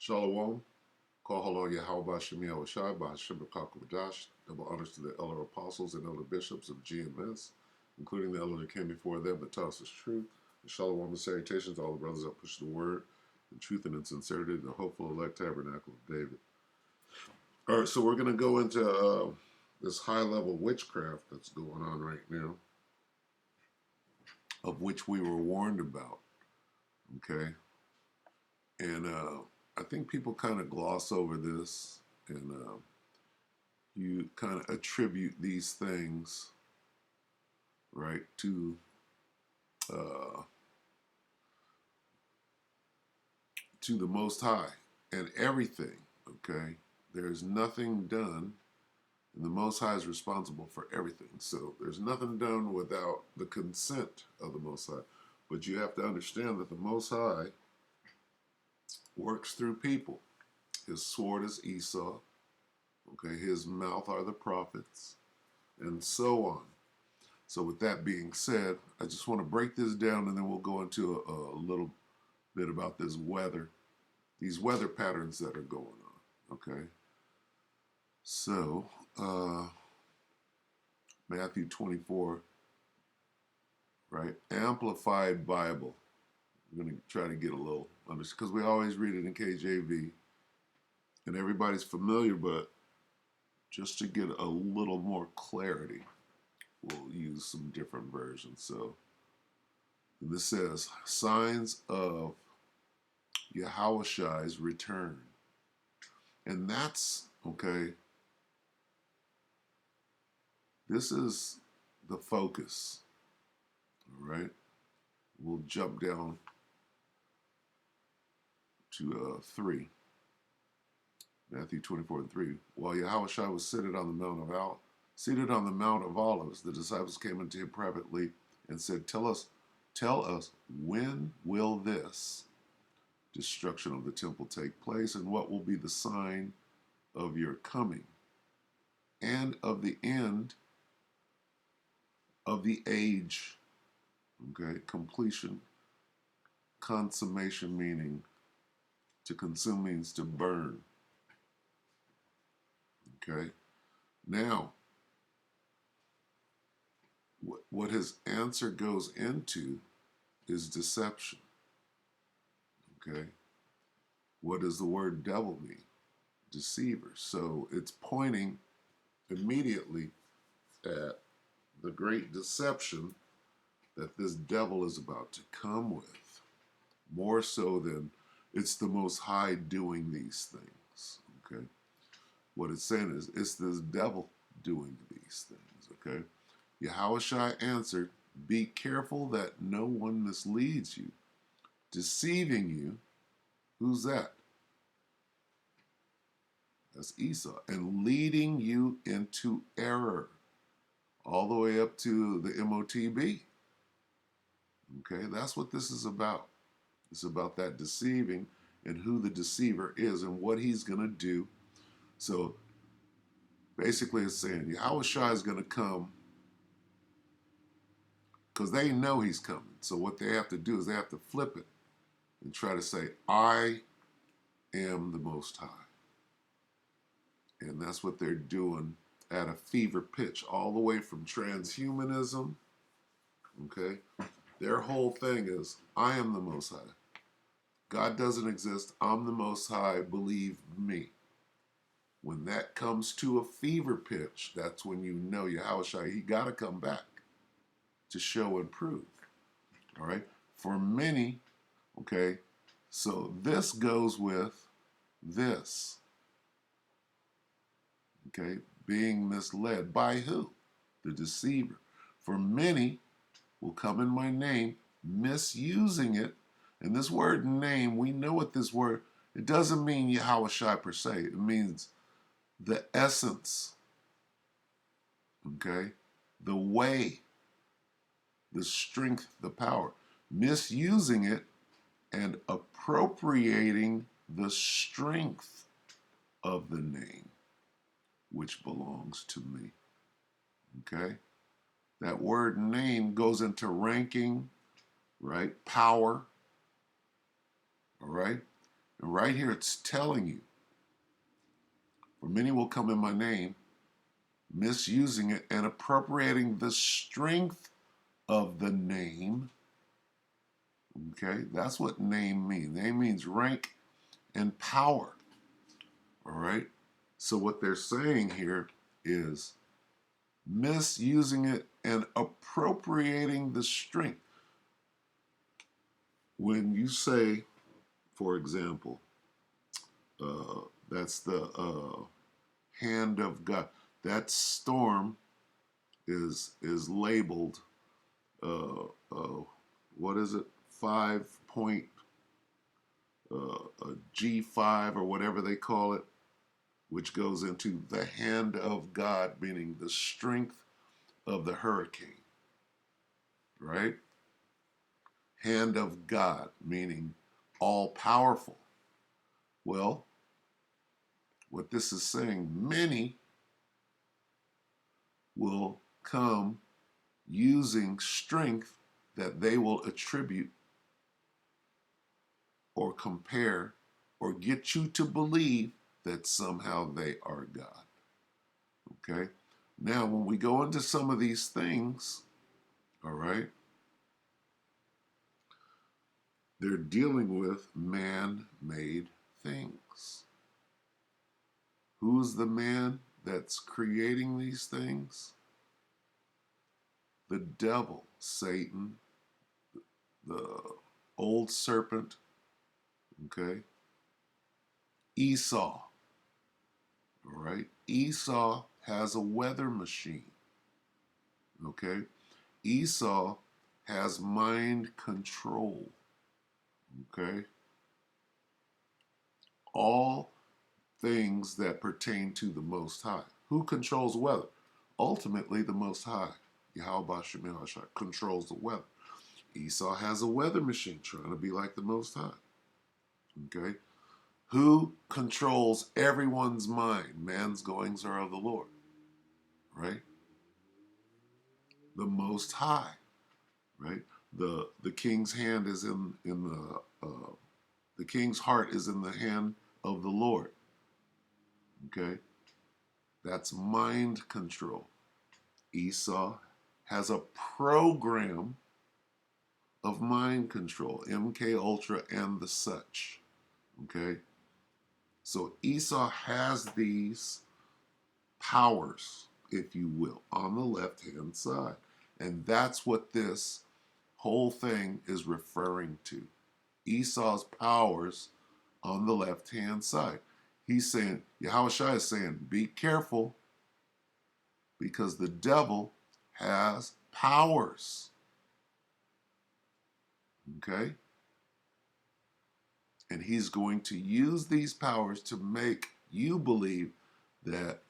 Shalom. Call Halal Yahweh Shem Yahushai by Hashem Kakwadash. Double honors to the elder apostles and elder bishops of GMS, including the elder that came before them that taught us truth. And shalom and salutations to all the brothers that push the word in truth and in sincerity to the hopeful elect tabernacle of David. All right, so we're going to go into this high-level witchcraft that's going on right now, of which we were warned about, okay? And I think people kind of gloss over this, and you kind of attribute these things, right, uh, to the Most High and everything, okay? There's nothing done, and the Most High is responsible for everything. So there's nothing done without the consent of the Most High. But you have to understand that the Most High works through people. His sword is Esau, okay? His mouth are the prophets, and so on. So with that being said, I just want to break this down, and then we'll go into a little bit about this weather, these weather patterns that are going on, okay? So, Matthew 24, right? Amplified Bible. I'm going to try to get a little, because we always read it in KJV, and everybody's familiar, but just to get a little more clarity, we'll use some different versions. So, this says, signs of Yahushai's return. And that's, okay, this is the focus, all right? We'll jump down to 3, Matthew 24:3. While Yahushua was seated on the Mount of Olives, the disciples came unto him privately and said, tell us, when will this destruction of the temple take place, and what will be the sign of your coming and of the end of the age? Okay, completion, consummation, meaning to consume means to burn. Okay, now what his answer goes into is deception. Okay, what does the word devil mean? Deceiver. So it's pointing immediately at the great deception that this devil is about to come with, more so than it's the Most High doing these things, okay? What it's saying is, it's this devil doing these things, okay? Yahushua answered, be careful that no one misleads you, deceiving you. Who's that? That's Esau. And leading you into error, all the way up to the MOTB. Okay, that's what this is about. It's about that deceiving and who the deceiver is and what he's going to do. So basically it's saying Yahushua is going to come because they know he's coming. So what they have to do is they have to flip it and try to say, I am the Most High. And that's what they're doing at a fever pitch, all the way from transhumanism, okay? Their whole thing is, I am the Most High. God doesn't exist. I'm the Most High. Believe me. When that comes to a fever pitch, that's when you know Yahushua, he got to come back to show and prove. All right? For many, okay, so this goes with this. Okay? Being misled by who? The deceiver. For many will come in my name, misusing it. And this word name, we know what this word, it doesn't mean Yahushua per se. It means the essence, okay? The way, the strength, the power. Misusing it and appropriating the strength of the name, which belongs to me, okay? That word name goes into ranking, right? Power, all right? And right here it's telling you, for many will come in my name, misusing it and appropriating the strength of the name. Okay, that's what name means. Name means rank and power. All right. So what they're saying here is misusing it and appropriating the strength. When you say, for example, that's the hand of God. That storm is labeled what is it, 5 point G5 or whatever they call it, which goes into the hand of God, meaning the strength of the hurricane, right? Hand of God, meaning all powerful. Well, what this is saying, many will come using strength that they will attribute or compare or get you to believe that somehow they are God. Okay? Now, when we go into some of these things, all right, they're dealing with man-made things. Who's the man that's creating these things? The devil, Satan, the old serpent, okay? Esau, all right? Esau has a weather machine, okay? Esau has mind control, okay? All things that pertain to the Most High. Who controls weather? Ultimately, the Most High, Yahweh Bashem Yahushua, controls the weather. Esau has a weather machine trying to be like the Most High, okay? Who controls everyone's mind? Man's goings are of the Lord, right? The Most High, right? The king's hand is in the king's heart is in the hand of the Lord. Okay, that's mind control. Esau has a program of mind control, MK Ultra and the such. Okay, so Esau has these powers, if you will, on the left hand side, and that's what this whole thing is referring to. Esau's powers on the left hand side. He's saying, Yahushua is saying, be careful because the devil has powers. Okay? And he's going to use these powers to make you believe that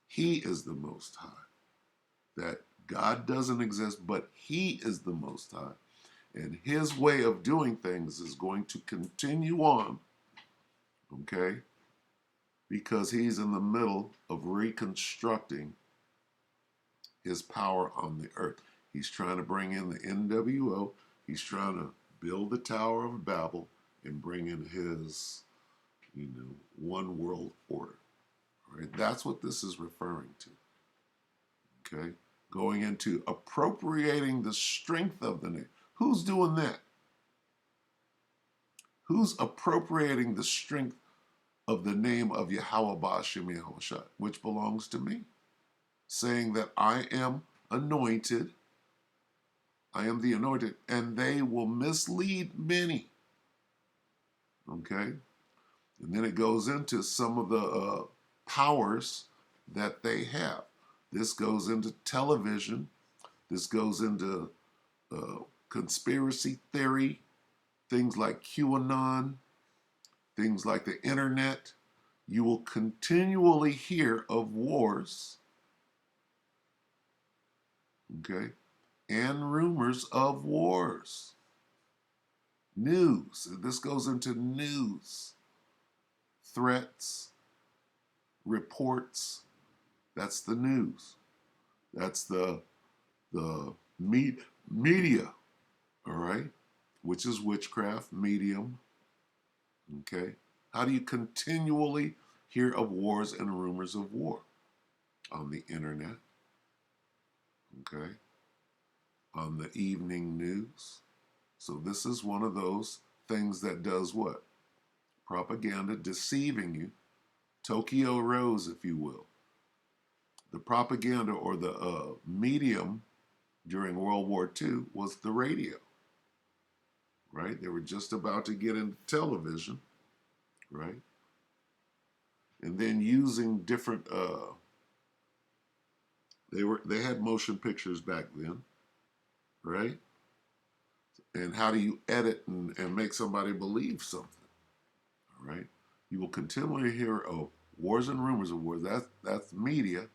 he is the Most High, that God doesn't exist, but he is the Most High. And his way of doing things is going to continue on, okay? Because he's in the middle of reconstructing his power on the earth. He's trying to bring in the NWO. He's trying to build the Tower of Babel and bring in his, one world order. All right? That's what this is referring to. Okay? Going into appropriating the strength of the name. Who's doing that? Who's appropriating the strength of the name of Yahweh Ba'ashem Yahushua, which belongs to me? Saying that I am anointed, I am the anointed, and they will mislead many. Okay? And then it goes into some of the powers that they have. This goes into television. This goes into conspiracy theory, things like QAnon, things like the internet. You will continually hear of wars, okay, and rumors of wars. News. This goes into news. Threats, reports. That's the news. That's the media, all right, which is witchcraft, medium, okay? How do you continually hear of wars and rumors of war? On the internet, okay? On the evening news. So this is one of those things that does what? Propaganda, deceiving you. Tokyo Rose, if you will. The propaganda or the medium during World War II was the radio, right? They were just about to get into television, right? And then using different, they had motion pictures back then, right? And how do you edit and make somebody believe something, all right? You will continually hear of wars and rumors of wars. That's media.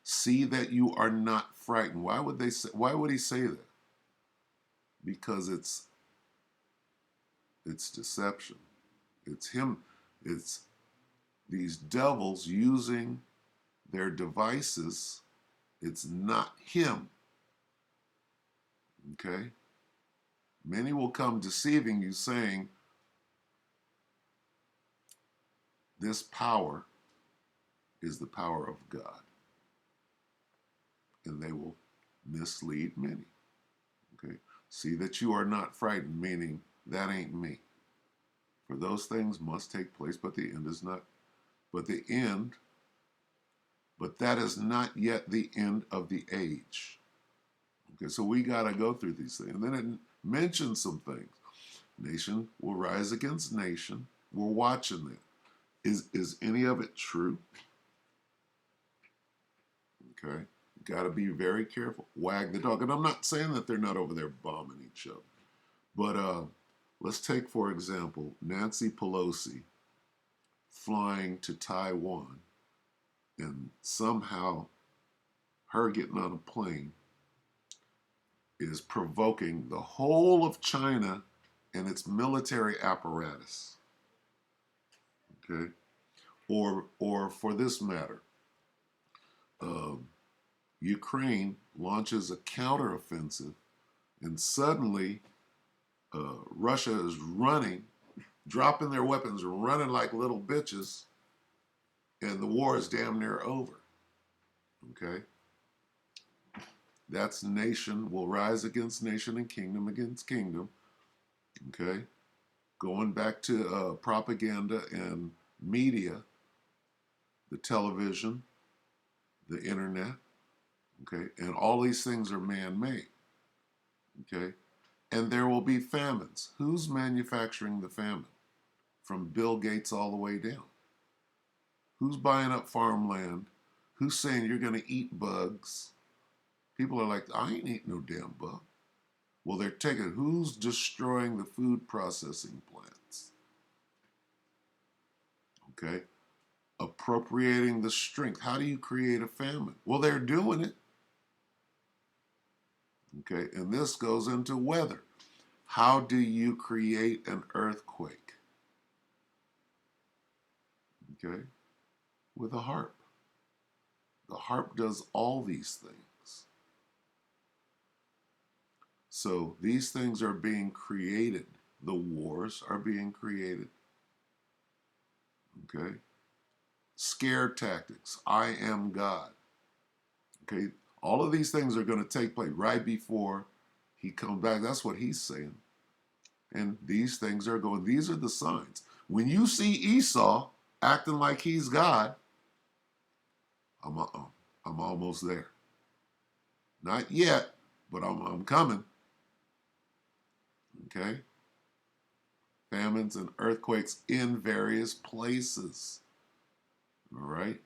See that you are not frightened. Why would they say? Why would he say that? Because it's deception. It's him. It's these devils using their devices. It's not him. Okay? Many will come deceiving you, saying, this power is the power of God. And they will mislead many. Okay? See that you are not frightened, meaning that ain't me. For those things must take place, but the end is not. But that is not yet the end of the age. Okay, so we got to go through these things. And then it mentions some things. Nation will rise against nation. We're watching that. Is any of it true? Okay, got to be very careful. Wag the dog. And I'm not saying that they're not over there bombing each other. But let's take, for example, Nancy Pelosi flying to Taiwan and somehow her getting on a plane is provoking the whole of China and its military apparatus. Okay, or for this matter, Ukraine launches a counteroffensive, and suddenly Russia is running, dropping their weapons, running like little bitches, and the war is damn near over. Okay, that's nation will rise against nation and kingdom against kingdom. Okay, going back to propaganda and media, the television, the internet, okay, and all these things are man-made, okay, and there will be famines. Who's manufacturing the famine? From Bill Gates all the way down. Who's buying up farmland? Who's saying you're going to eat bugs? People are like, I ain't eating no damn bug. Well, they're taking, who's destroying the food processing plants? Okay, appropriating the strength. How do you create a famine? Well, they're doing it. Okay, and this goes into weather. How do you create an earthquake? Okay, with a harp. The harp does all these things. So these things are being created. The wars are being created. Okay, scare tactics. I am God. Okay, all of these things are going to take place right before he comes back. That's what he's saying. And these things are going, these are the signs. When you see Esau acting like he's God, I'm almost there. Not yet, but I'm coming. Okay? Famines and earthquakes in various places. All right?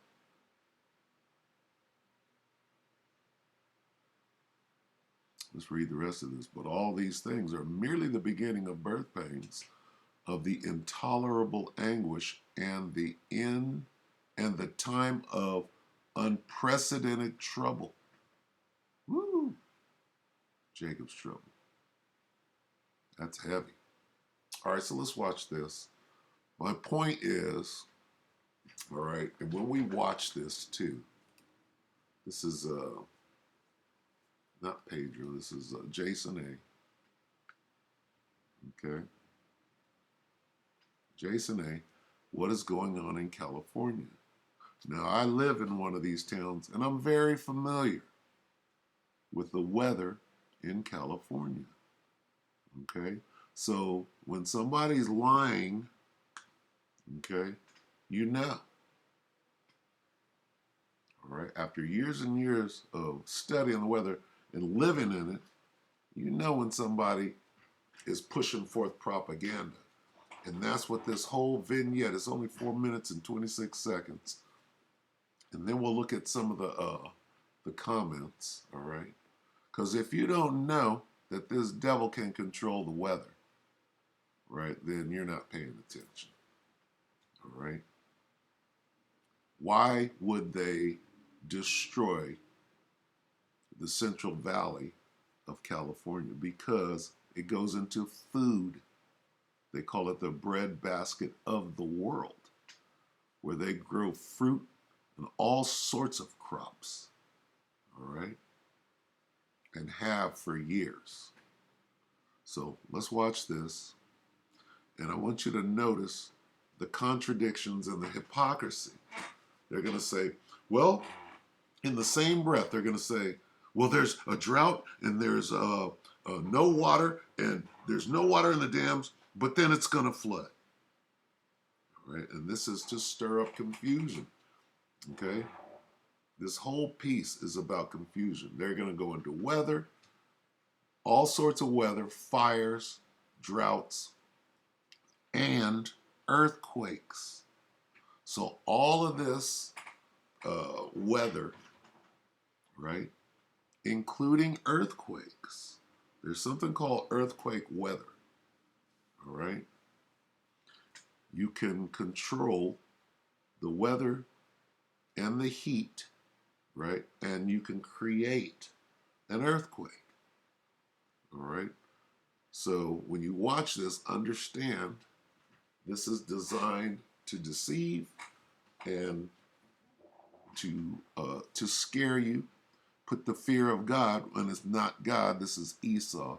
Let's read the rest of this. But all these things are merely the beginning of birth pains, of the intolerable anguish and the end and the time of unprecedented trouble. Woo! Jacob's trouble. That's heavy. All right, so let's watch this. My point is, all right, and when we watch this too, this is not Pedro, this is Jason A. Okay, Jason A. what is going on in California. Now, I live in one of these towns, and I'm very familiar with the weather in California. Okay? So when somebody's lying, okay, you know. All right? After years and years of studying the weather and living in it, you know when somebody is pushing forth propaganda. And that's what this whole vignette is. Only 4 minutes and 26 seconds. And then we'll look at some of the comments, all right? Because if you don't know that this devil can control the weather, right, then you're not paying attention, all right? Why would they destroy the Central Valley of California? Because it goes into food. They call it the breadbasket of the world, where they grow fruit and all sorts of crops, all right, and have for years. So let's watch this, and I want you to notice the contradictions and the hypocrisy. They're going to say, well, in the same breath, they're going to say, well, there's a drought and there's no water and there's no water in the dams, but then it's going to flood. All right? And this is to stir up confusion. Okay? This whole piece is about confusion. They're going to go into weather, all sorts of weather, fires, droughts, and earthquakes. So all of this weather, right, including earthquakes. There's something called earthquake weather, all right? You can control the weather and the heat, right? And you can create an earthquake, all right? So when you watch this, understand this is designed to deceive and to scare you, put the fear of God when it's not God. This is Esau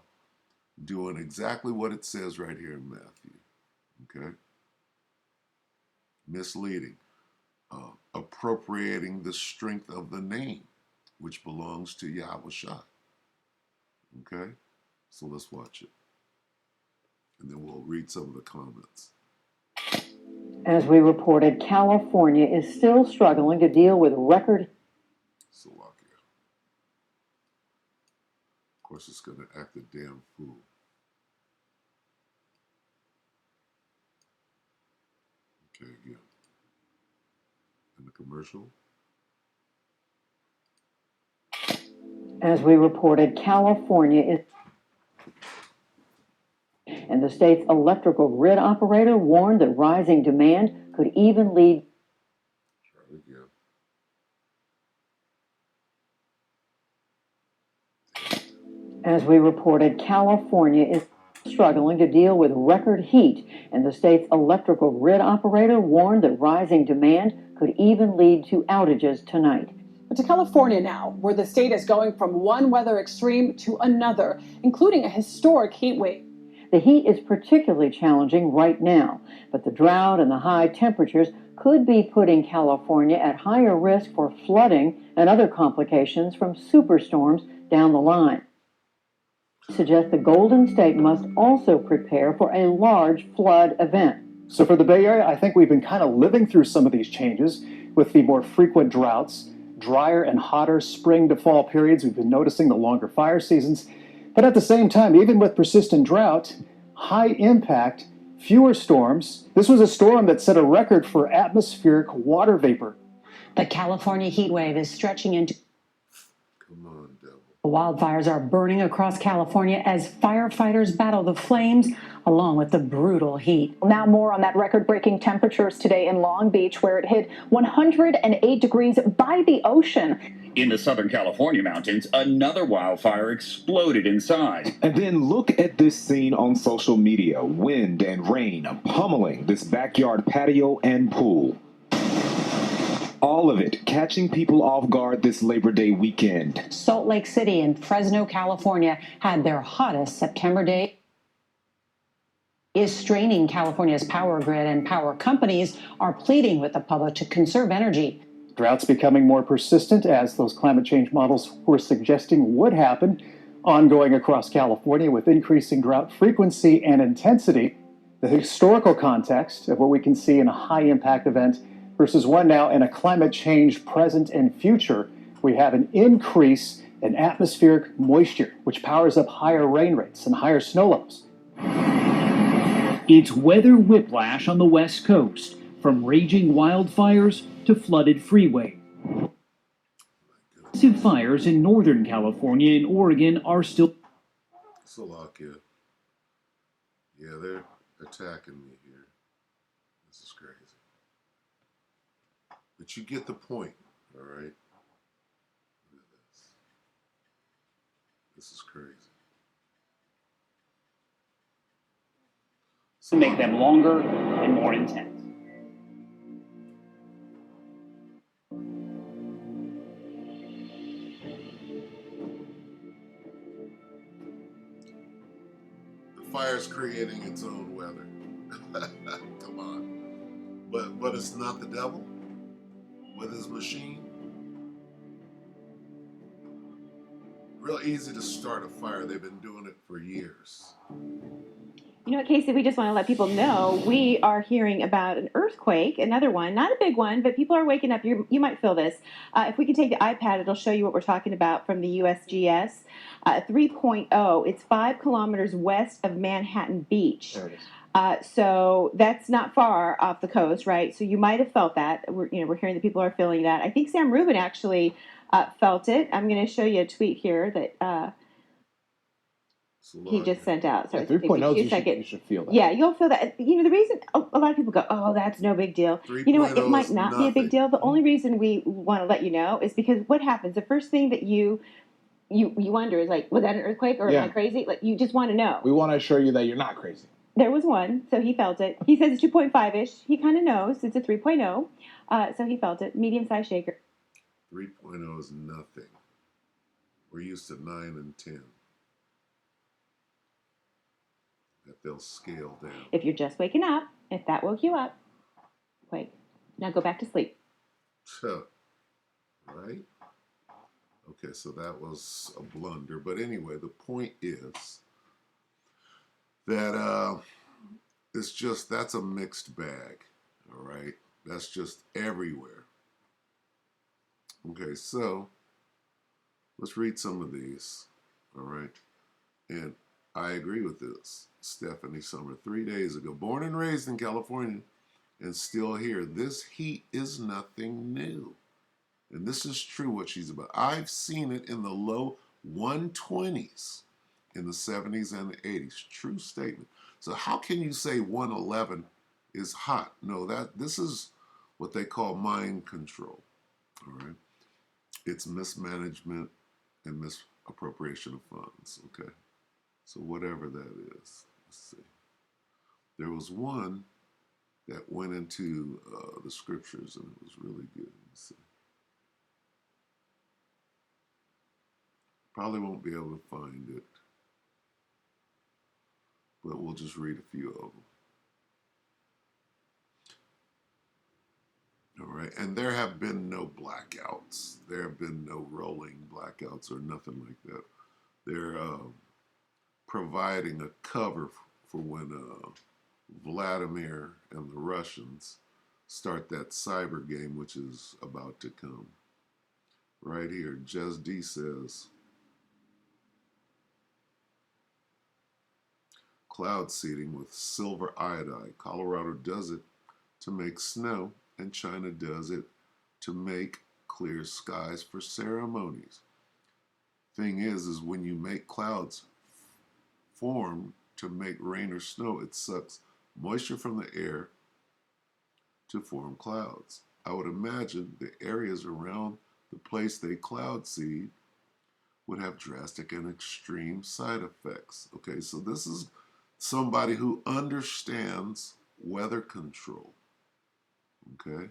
doing exactly what it says right here in Matthew, okay? Misleading, appropriating the strength of the name, which belongs to Yahushua, okay? So let's watch it, and then we'll read some of the comments. As we reported, California is still struggling to deal with record. Slovakia. Of course, it's going to act a damn fool. Okay, again. And the commercial. As we reported, California is. And the state's electrical grid operator warned that rising demand could even lead. As we reported, California is struggling to deal with record heat, and the state's electrical grid operator warned that rising demand could even lead to outages tonight. But to California now, where the state is going from one weather extreme to another, including a historic heat wave. The heat is particularly challenging right now, but the drought and the high temperatures could be putting California at higher risk for flooding and other complications from superstorms down the line. Suggest the Golden State must also prepare for a large flood event. So for the Bay Area, I think we've been kind of living through some of these changes with the more frequent droughts, drier and hotter spring to fall periods. We've been noticing the longer fire seasons. But at the same time, even with persistent drought, high impact, fewer storms. This was a storm that set a record for atmospheric water vapor. The California heat wave is stretching into. Come on, devil. Wildfires are burning across California as firefighters battle the flames along with the brutal heat. Now more on that record-breaking temperatures today in Long Beach, where it hit 108 degrees by the ocean. In the Southern California mountains, another wildfire exploded in size. And then look at this scene on social media. Wind and rain pummeling this backyard patio and pool. All of it catching people off guard this Labor Day weekend. Salt Lake City and Fresno, California had their hottest September day. is straining California's power grid, and power companies are pleading with the public to conserve energy. Droughts becoming more persistent, as those climate change models were suggesting would happen, ongoing across California with increasing drought frequency and intensity. The historical context of what we can see in a high impact event versus one now in a climate change present and future. We have an increase in atmospheric moisture, which powers up higher rain rates and higher snow levels. It's weather whiplash on the West Coast, from raging wildfires to flooded freeway. Massive fires in Northern California and Oregon are still. Slovakia. Yeah, they're attacking me here. This is crazy. But you get the point, all right? Look at this. This is crazy. To make them longer and more intense. The fire's creating its own weather. Come on. But it's not the devil with his machine. Real easy to start a fire. They've been doing it for years. You know what, Casey, we just want to let people know we are hearing about an earthquake, another one, not a big one, but people are waking up. You might feel this. If we can take the iPad, it'll show you what we're talking about from the USGS. 3.0, it's 5 kilometers west of Manhattan Beach. There it is. So that's not far off the coast, right? So you might have felt that. We're hearing that people are feeling that. I think Sam Rubin actually felt it. I'm going to show you a tweet here that he just sent out. So yeah, 3.0, you should feel that. Yeah, you'll feel that. The reason a lot of people go, oh, that's no big deal. You know what? It might not be a big deal. The only reason we want to let you know is because what happens, the first thing that you wonder is like, was that an earthquake or am I crazy? Like, you just want to know. We want to assure you that you're not crazy. There was one, so he felt it. He says it's 2.5-ish. He kind of knows it's a 3.0, so he felt it. Medium-sized shaker. 3.0 is nothing. We're used to 9 and 10. That they'll scale down. If you're just waking up, if that woke you up, wait. Now go back to sleep. Right? Okay, so that was a blunder. But anyway, the point is that that's a mixed bag. All right? That's just everywhere. Okay, so let's read some of these. All right? And I agree with this. Stephanie Summer, 3 days ago, born and raised in California and still here. This heat is nothing new. And this is true what she's about. I've seen it in the low 120s in the 70s and the 80s. True statement. So how can you say 111 is hot? No, this is what they call mind control. All right. It's mismanagement and misappropriation of funds. Okay. So whatever that is, let's see. There was one that went into the scriptures and it was really good. Let's see. Probably won't be able to find it, but we'll just read a few of them. All right, and there have been no blackouts. There have been no rolling blackouts or nothing like that. They're providing a cover for when Vladimir and the Russians start that cyber game, which is about to come. Right here, Jez D says, cloud seeding with silver iodide. Colorado does it to make snow, and China does it to make clear skies for ceremonies. Thing is when you make clouds form to make rain or snow, it sucks moisture from the air to form clouds. I would imagine the areas around the place they cloud seed would have drastic and extreme side effects. Okay, so this is somebody who understands weather control, okay,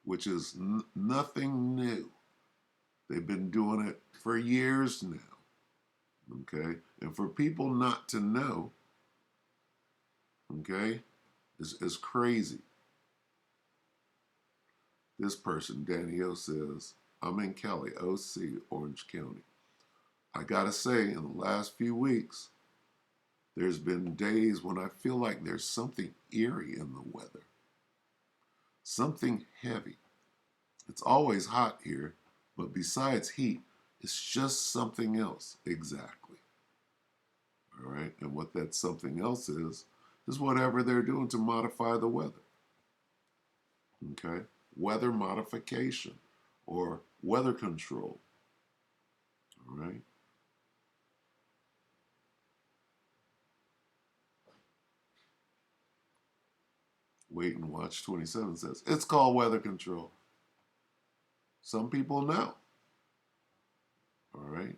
which is nothing new. They've been doing it for years now, okay? And for people not to know, Okay? It's crazy. This person, Danielle, says, I'm in Cali, OC, Orange County. I gotta say, in the last few weeks, there's been days when I feel like there's something eerie in the weather. Something heavy. It's always hot here, but besides heat, it's just something else. Exactly. All right? And what that something else is whatever they're doing to modify the weather. Okay? Weather modification or weather control. All right? Wait and Watch 27 says, it's called weather control. Some people know. All right?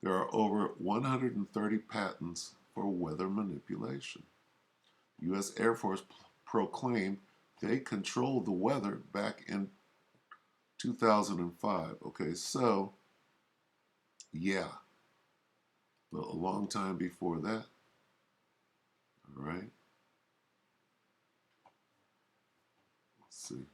There are over 130 patents for weather manipulation. U.S. Air Force proclaimed they controlled the weather back in 2005. Okay, so, yeah. But a long time before that. All right? Let's see.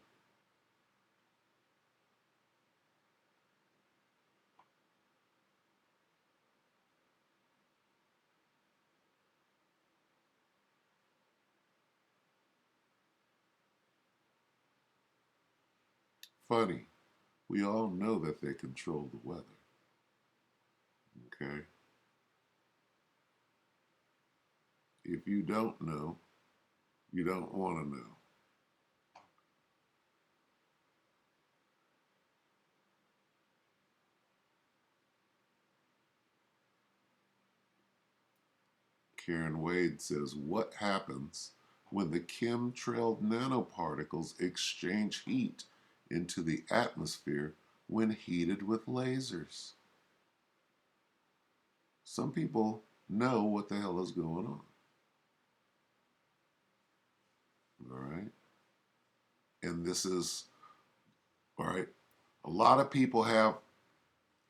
Funny. We all know that they control the weather. Okay? If you don't know, you don't want to know. Karen Wade says, what happens when the chemtrailed nanoparticles exchange heat into the atmosphere when heated with lasers? Some people know what the hell is going on. All right? And this is, all right, a lot of people have,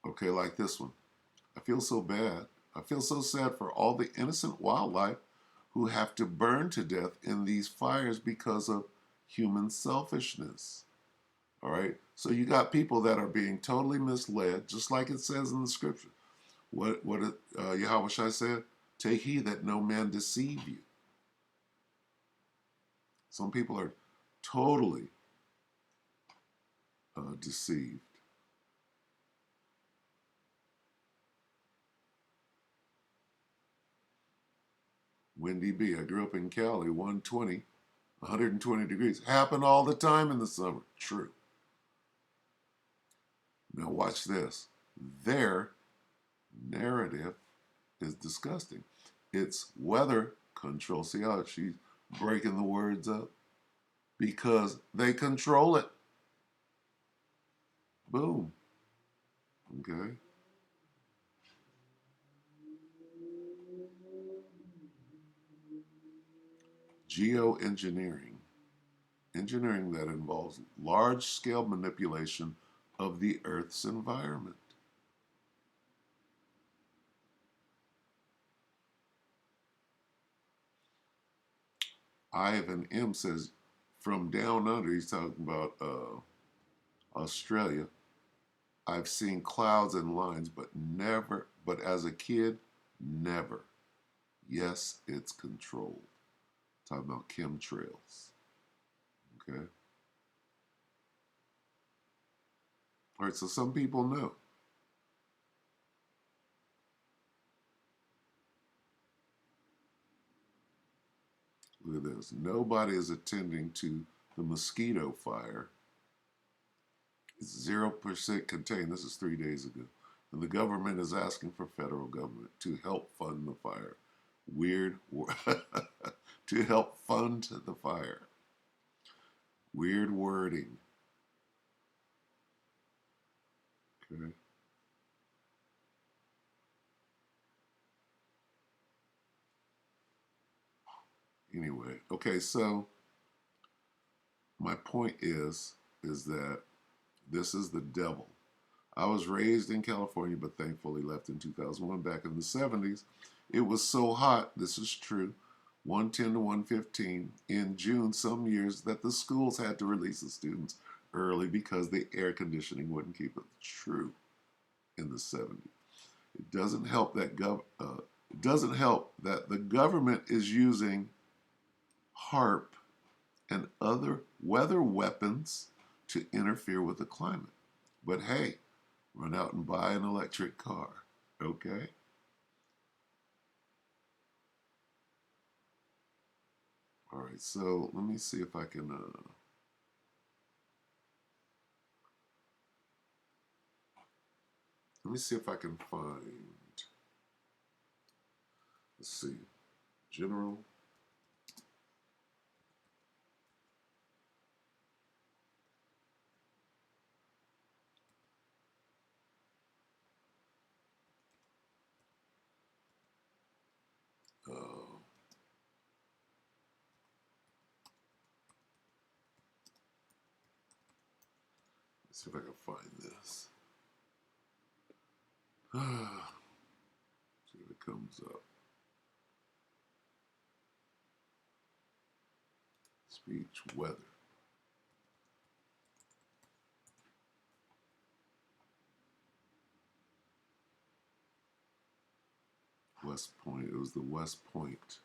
okay, like this one. I feel so bad. I feel so sad for all the innocent wildlife who have to burn to death in these fires because of human selfishness. All right? So you got people that are being totally misled, just like it says in the scripture. What Yahweh Shai said? Take heed that no man deceive you. Some people are totally deceived. Wendy B. I grew up in Cali, 120 degrees. Happen all the time in the summer. True. Now watch this. Their narrative is disgusting. It's weather control. See how she's breaking the words up? Because they control it. Boom. Okay. Geoengineering. Engineering that involves large-scale manipulation of the Earth's environment. Ivan M says, from down under, he's talking about Australia. I've seen clouds and lines, but as a kid, never. Yes, it's controlled. Talking about chemtrails. Okay. All right, so some people know. Look at this. Nobody is attending to the mosquito fire. It's 0% contained. This is 3 days ago. And the government is asking for federal government to help fund the fire. Weird. To help fund the fire. Weird wording. Okay. Anyway, okay, so my point is that this is the devil. I was raised in California, but thankfully left in 2001. Back in the 70s, it was so hot, this is true, 110 to 115 in June some years, that the schools had to release the students early because the air conditioning wouldn't keep it. True in the 70s. It doesn't help that the government is using HAARP and other weather weapons to interfere with the climate. But hey, run out and buy an electric car, okay? All right, so let me see if I can find, let's see, general. Let's see if I can find this. See if it comes up. Speech, weather. West Point. It was the West Point.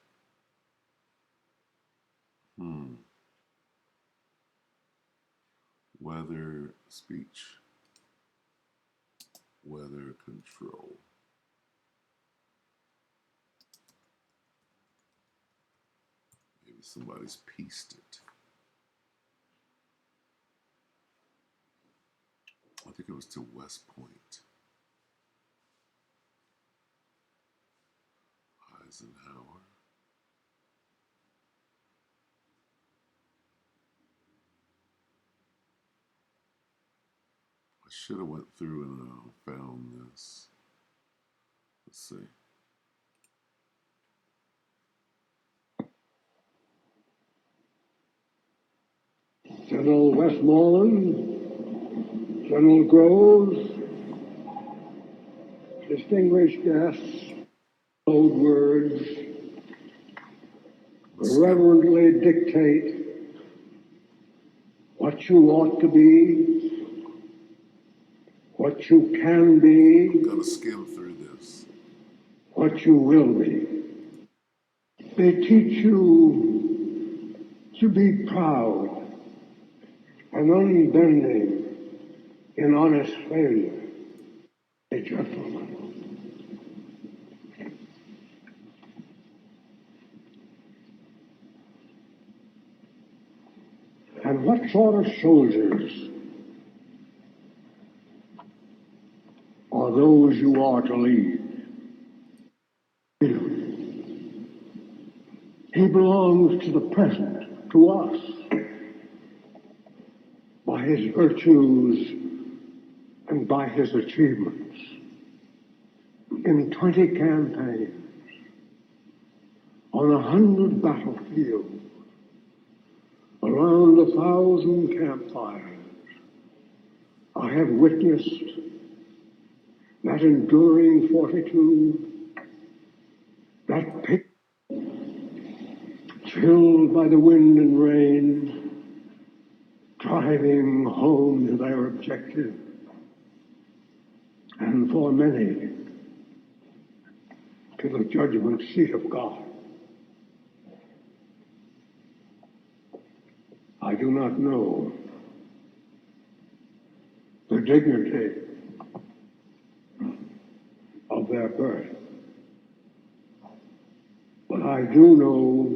Weather, speech, weather control. Maybe somebody's pieced it. I think it was to West Point. Eisenhower. I should have went through and found this. Let's see. General Westmoreland, General Groves, distinguished guests, old words, reverently dictate what you ought to be, what you can be. I'm going to skim through this. What you will be. They teach you to be proud and unbending in honest failure, a gentleman. And what sort of soldiers are those you are to lead? He belongs to the present, to us, by his virtues and by his achievements. In 20 campaigns, on 100 battlefields, around 1,000 campfires, I have witnessed that enduring fortitude, that pick, chilled by the wind and rain, driving home to their objective, and for many, to the judgment seat of God. I do not know the dignity of their birth, but I do know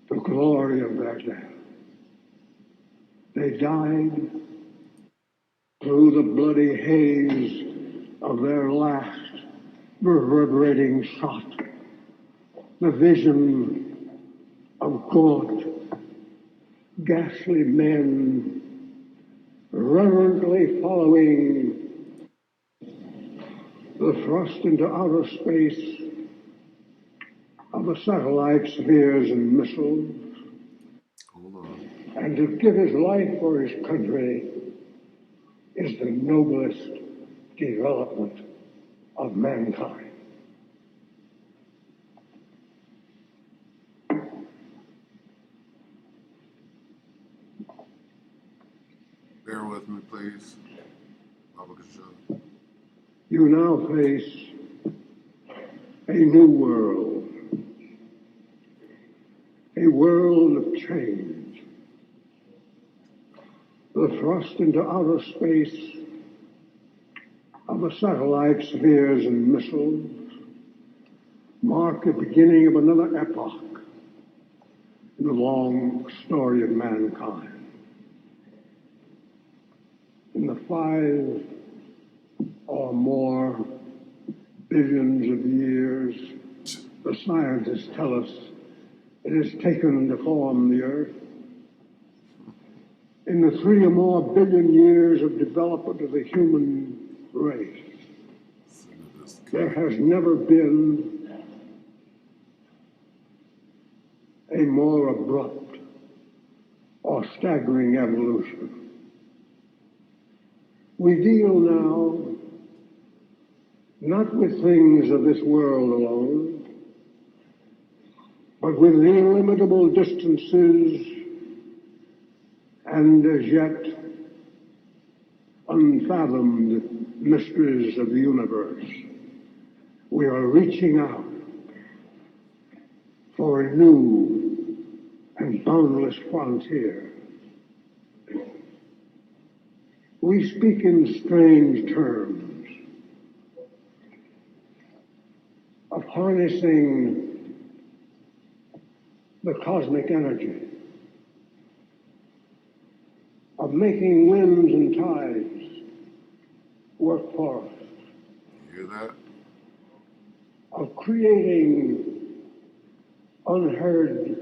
the glory of their death. They died through the bloody haze of their last reverberating shot, the vision of gaunt, ghastly men reverently following the thrust into outer space of the satellite spheres and missiles. Hold on. And to give his life for his country is the noblest development of mankind. Bear with me, please. Baba Kashan. You now face a new world, a world of change. The thrust into outer space of the satellite spheres and missiles mark the beginning of another epoch in the long story of mankind. In the 5 or more billions of years, the scientists tell us it has taken to form the Earth. In the 3 or more billion years of development of the human race, there has never been a more abrupt or staggering evolution. We deal now not with things of this world alone, but with the illimitable distances and as yet unfathomed mysteries of the universe. We are reaching out for a new and boundless frontier. We speak in strange terms of harnessing the cosmic energy, of making winds and tides work for us. You hear that? Of creating unheard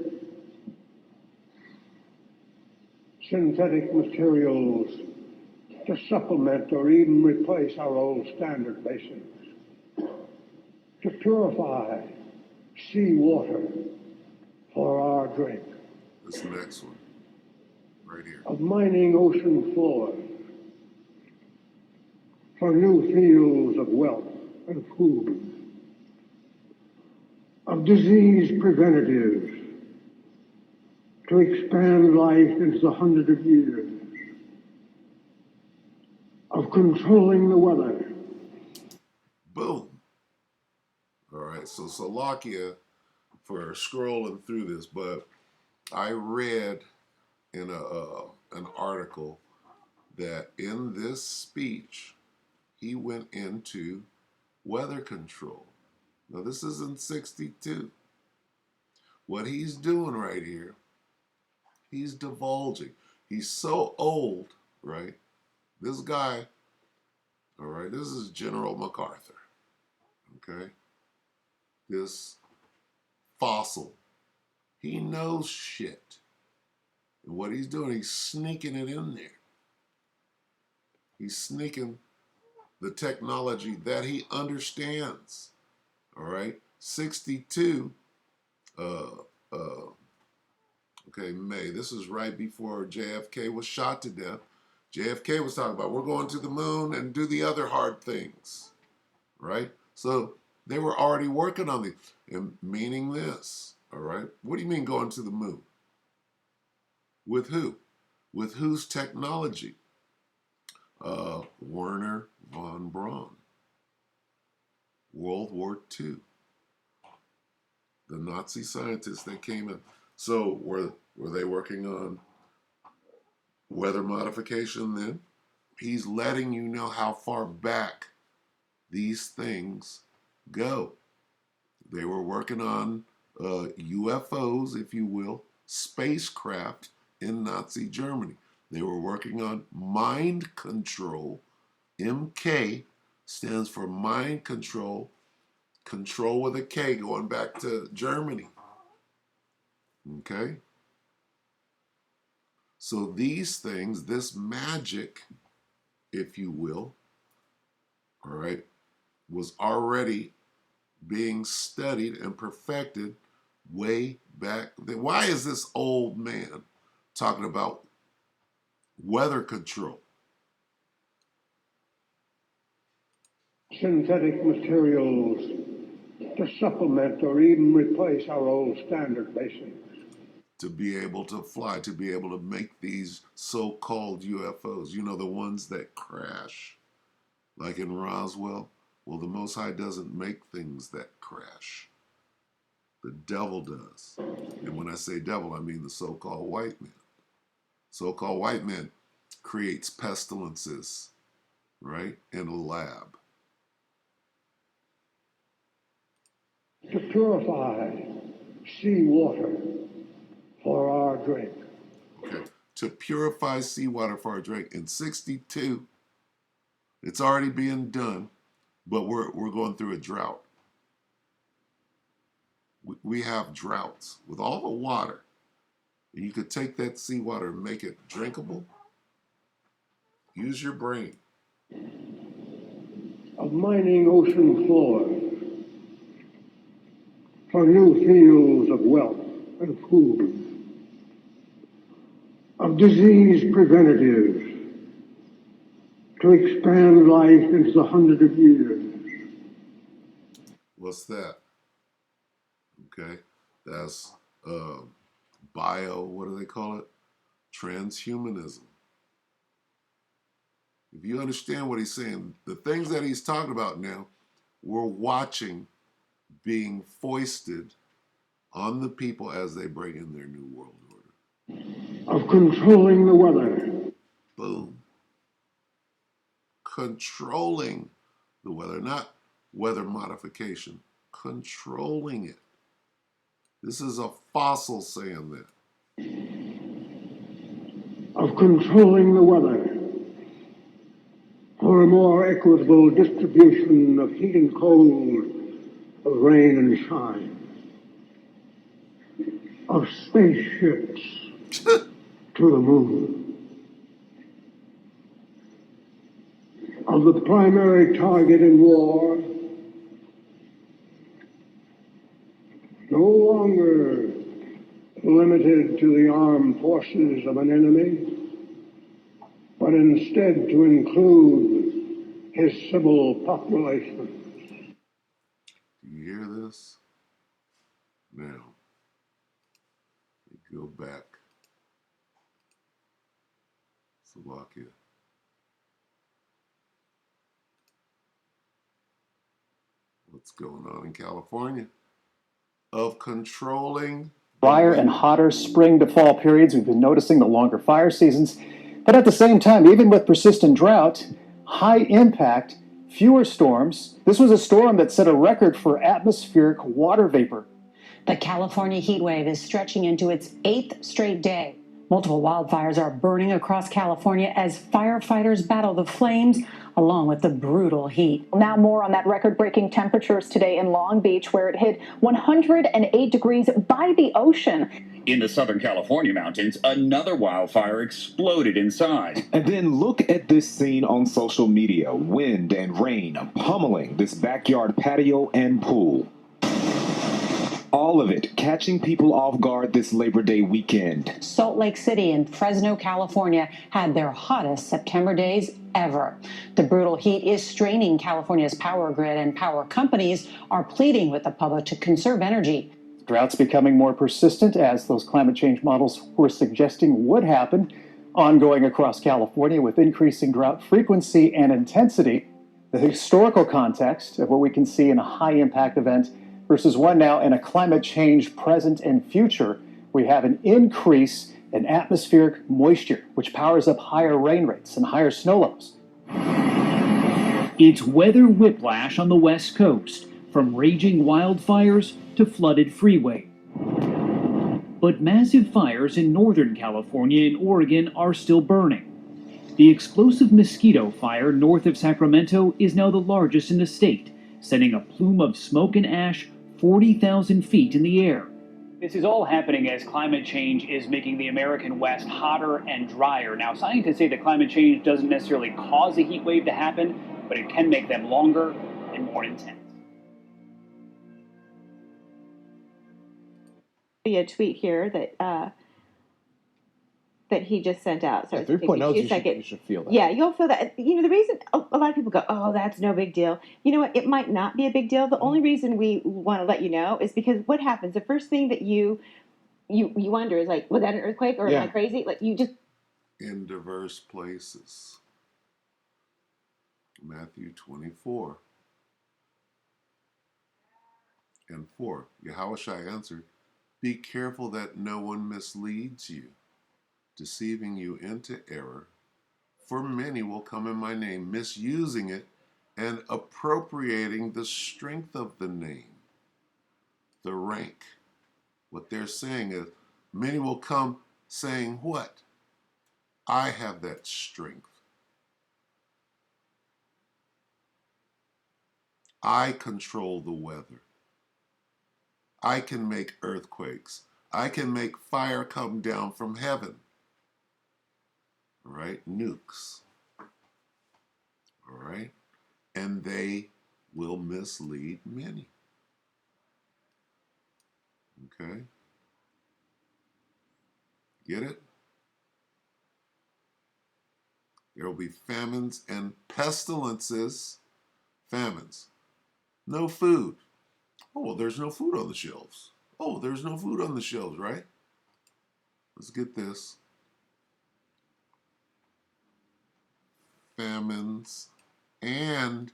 synthetic materials to supplement or even replace our old standard basics, to purify seawater for our drink, This next one, right here. of mining ocean floors for new fields of wealth and food, of disease preventatives to expand life into the hundred of years, of controlling the weather. Boom. All right, so Salakia for scrolling through this, but I read in an article that in this speech, he went into weather control. Now, this is in 62. What he's doing right here, he's divulging. He's so old, right? This guy, all right, this is General MacArthur, okay? This fossil. He knows shit. And what he's doing, he's sneaking it in there. He's sneaking the technology that he understands. All right, 62. Okay, May. This is right before JFK was shot to death. JFK was talking about we're going to the moon and do the other hard things, right? So they were already working on and meaning this. All right, what do you mean going to the moon? With who? With whose technology? Werner von Braun. World War II. The Nazi scientists that came in. So were they working on weather modification then? He's letting you know how far back these things go. They were working on UFOs, if you will, spacecraft in Nazi Germany. They were working on mind control. MK stands for mind control. Control with a K, going back to Germany. Okay? So these things, this magic, if you will, all right, was already being studied and perfected way back then. Why is this old man talking about weather control? synthetic materials to supplement or even replace our old standard basics. To be able to fly, to be able to make these so-called UFOs, you know, the ones that crash, like in Roswell. Well, the Most High doesn't make things that crash. The devil does. And when I say devil, I mean the so-called white man. So-called white man creates pestilences, right, in a lab. To purify seawater for our drink. Okay. To purify seawater for our drink. In 62, it's already being done, but we're going through a drought. We have droughts with all the water. And you could take that seawater and make it drinkable. Use your brain. Of mining ocean floors for new fields of wealth and food. Of disease preventatives to expand life into the hundreds of years. What's that? Okay, that's what do they call it? Transhumanism. If you understand what he's saying, the things that he's talking about now, we're watching being foisted on the people as they bring in their new world order. Of controlling the weather. Boom. Controlling the weather, not weather modification, controlling it. This is a fossil saying that. Of controlling the weather for a more equitable distribution of heat and cold, of rain and shine. Of spaceships to the moon. Of the primary target in war no longer limited to the armed forces of an enemy, but instead to include his civil population. Do you hear this? Now, go back. Slovakia. What's going on in California? Of controlling drier and hotter spring to fall periods. We've been noticing the longer fire seasons. But at the same time, even with persistent drought, high impact, fewer storms. This was a storm that set a record for atmospheric water vapor. The California heat wave is stretching into its 8th straight day. Multiple wildfires are burning across California as firefighters battle the flames along with the brutal heat. Now more on that record-breaking temperatures today in Long Beach, where it hit 108 degrees by the ocean. In the Southern California mountains, another wildfire exploded inside. And then look at this scene on social media. Wind and rain pummeling this backyard patio and pool. All of it catching people off guard this Labor Day weekend. Salt Lake City and Fresno, California had their hottest September days ever. The brutal heat is straining California's power grid, and power companies are pleading with the public to conserve energy. Droughts becoming more persistent, as those climate change models were suggesting would happen, ongoing across California with increasing drought frequency and intensity. The historical context of what we can see in a high-impact event versus one now in a climate change present and future, we have an increase in atmospheric moisture, which powers up higher rain rates and higher snow levels. It's weather whiplash on the West Coast, from raging wildfires to flooded freeway. But massive fires in Northern California and Oregon are still burning. The explosive mosquito fire north of Sacramento is now the largest in the state, sending a plume of smoke and ash 40,000 feet in the air. This is all happening as climate change is making the American West hotter and drier. Now, scientists say that climate change doesn't necessarily cause a heat wave to happen, but it can make them longer and more intense. A tweet here that that he just sent out. So Yeah, 3.0, you should feel that. Yeah, you'll feel that. You know, the reason a lot of people go, oh, that's no big deal. You know what? It might not be a big deal. The only reason we want to let you know is because what happens? The first thing that you wonder is like, was that an earthquake or am I crazy? Like you just in diverse places. Matthew 24 and 4. Yahushua answered, be careful that no one misleads you, deceiving you into error. For many will come in my name, misusing it and appropriating the strength of the name, the rank. What they're saying is, many will come saying what? I have that strength. I control the weather. I can make earthquakes. I can make fire come down from heaven. All right, nukes. All right, and they will mislead many. Okay, get it? There will be famines and pestilences. Famines. No food. Oh, well, there's no food on the shelves. Oh, there's no food on the shelves, right? Let's get this. Famines and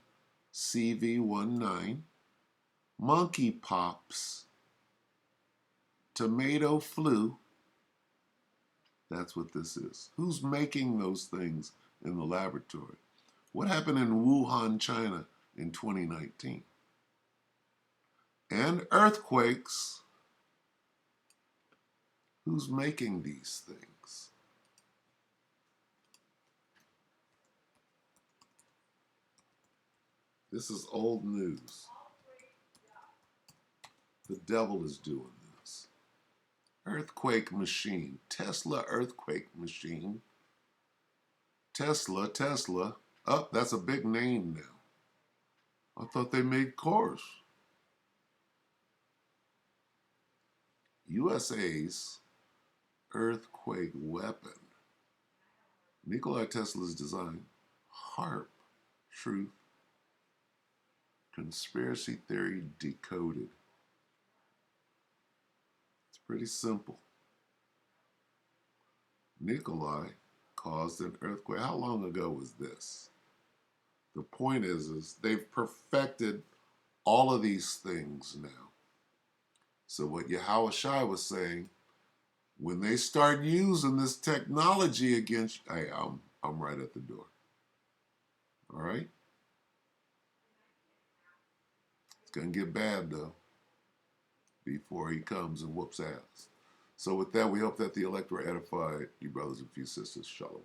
CV19, monkeypox, tomato flu. That's what this is. Who's making those things in the laboratory? What happened in Wuhan, China in 2019? And earthquakes. Who's making these things? This is old news. The devil is doing this. Earthquake machine. Tesla earthquake machine. Tesla. Oh, that's a big name now. I thought they made cars. USA's earthquake weapon. Nikola Tesla's design. HARP. Truth. Conspiracy theory decoded. It's pretty simple. Nikolai caused an earthquake. How long ago was this? The point is they've perfected all of these things now. So what Yahushua was saying, when they start using this technology against, hey, I'm right at the door. All right? It's going to get bad, though, before he comes and whoops ass. So with that, we hope that the elect were edified. You brothers and few sisters, shalom.